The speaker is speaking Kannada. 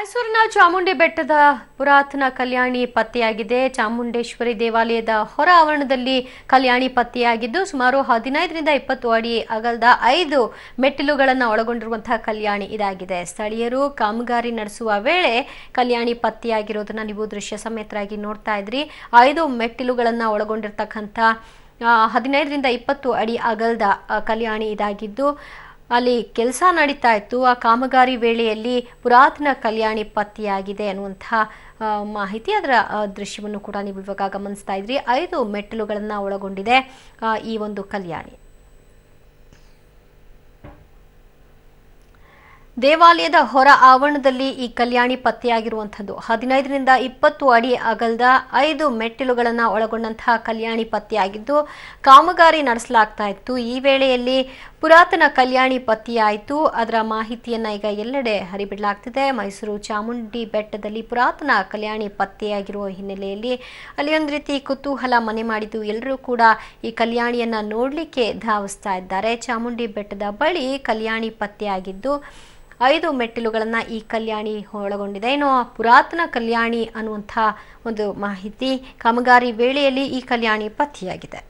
ಮೈಸೂರಿನ ಚಾಮುಂಡಿ ಬೆಟ್ಟದ ಪುರಾತನ ಕಲ್ಯಾಣಿ ಪತ್ತೆಯಾಗಿದೆ. ಚಾಮುಂಡೇಶ್ವರಿ ದೇವಾಲಯದ ಹೊರ ಆವರಣದಲ್ಲಿ ಕಲ್ಯಾಣಿ ಪತ್ತೆಯಾಗಿದ್ದು ಸುಮಾರು 15 ರಿಂದ 20 ಅಡಿ ಅಗಲದ 5 ಮೆಟ್ಟಿಲುಗಳನ್ನು ಒಳಗೊಂಡಿರುವಂತಹ ಕಲ್ಯಾಣಿ ಇದಾಗಿದೆ. ಸ್ಥಳೀಯರು ಕಾಮಗಾರಿ ನಡೆಸುವ ವೇಳೆ ಕಲ್ಯಾಣಿ ಪತ್ತೆಯಾಗಿರೋದನ್ನ ನೀವು ದೃಶ್ಯ ಸಮೇತರಾಗಿ ನೋಡ್ತಾ ಇದ್ರಿ. 5 ಮೆಟ್ಟಿಲುಗಳನ್ನು ಒಳಗೊಂಡಿರತಕ್ಕಂತ 15 ರಿಂದ 20 ಅಡಿ ಅಗಲದ ಕಲ್ಯಾಣಿ ಇದಾಗಿದ್ದು ಅಲ್ಲಿ ಕೆಲಸ ನಡೀತಾ ಇತ್ತು. ಆ ಕಾಮಗಾರಿ ವೇಳೆಯಲ್ಲಿ ಪುರಾತನ ಕಲ್ಯಾಣಿ ಪತ್ತೆಯಾಗಿದೆ ಅನ್ನುವಂತಹ ಮಾಹಿತಿ, ಅದರ ದೃಶ್ಯವನ್ನು ಕೂಡ ನೀವು ಇವಾಗ ಗಮನಿಸ್ತಾ ಇದ್ರಿ. 5 ಮೆಟ್ಟಿಲುಗಳನ್ನು ಒಳಗೊಂಡಿದೆ ಈ ಒಂದು ಕಲ್ಯಾಣಿ. ದೇವಾಲಯದ ಹೊರ ಆವರಣದಲ್ಲಿ ಈ ಕಲ್ಯಾಣಿ ಪತ್ತೆಯಾಗಿರುವಂಥದ್ದು 15 ರಿಂದ 20 ಅಡಿ ಅಗಲದ 5 ಮೆಟ್ಟಿಲುಗಳನ್ನು ಒಳಗೊಂಡಂತಹ ಕಲ್ಯಾಣಿ ಪತ್ತೆಯಾಗಿದ್ದು ಕಾಮಗಾರಿ ನಡೆಸಲಾಗ್ತಾ ಇತ್ತು. ಈ ವೇಳೆಯಲ್ಲಿ ಪುರಾತನ ಕಲ್ಯಾಣಿ ಪತ್ತೆಯಾಯಿತು. ಅದರ ಮಾಹಿತಿಯನ್ನ ಈಗ ಎಲ್ಲೆಡೆ ಹರಿಬಿಡಲಾಗ್ತಿದೆ. ಮೈಸೂರು ಚಾಮುಂಡಿ ಬೆಟ್ಟದಲ್ಲಿ ಪುರಾತನ ಕಲ್ಯಾಣಿ ಪತ್ತೆಯಾಗಿರುವ ಹಿನ್ನೆಲೆಯಲ್ಲಿ ಅಲ್ಲಿ ಒಂದು ರೀತಿ ಕುತೂಹಲ ಮನೆ ಮಾಡಿದ್ದು. ಎಲ್ಲರೂ ಕೂಡ ಈ ಕಲ್ಯಾಣಿಯನ್ನ ನೋಡಲಿಕ್ಕೆ ಧಾವಿಸ್ತಾ ಇದ್ದಾರೆ. ಚಾಮುಂಡಿ ಬೆಟ್ಟದ ಬಳಿ ಕಲ್ಯಾಣಿ ಪತ್ತೆಯಾಗಿದ್ದು 5 ಮೆಟ್ಟಿಲುಗಳನ್ನು ಈ ಕಲ್ಯಾಣಿ ಒಳಗೊಂಡಿದೆ. ಇನ್ನು ಪುರಾತನ ಕಲ್ಯಾಣಿ ಅನ್ನುವಂಥ ಒಂದು ಮಾಹಿತಿ, ಕಾಮಗಾರಿ ವೇಳೆಯಲ್ಲಿ ಈ ಕಲ್ಯಾಣಿ ಪತ್ತೆಯಾಗಿದೆ.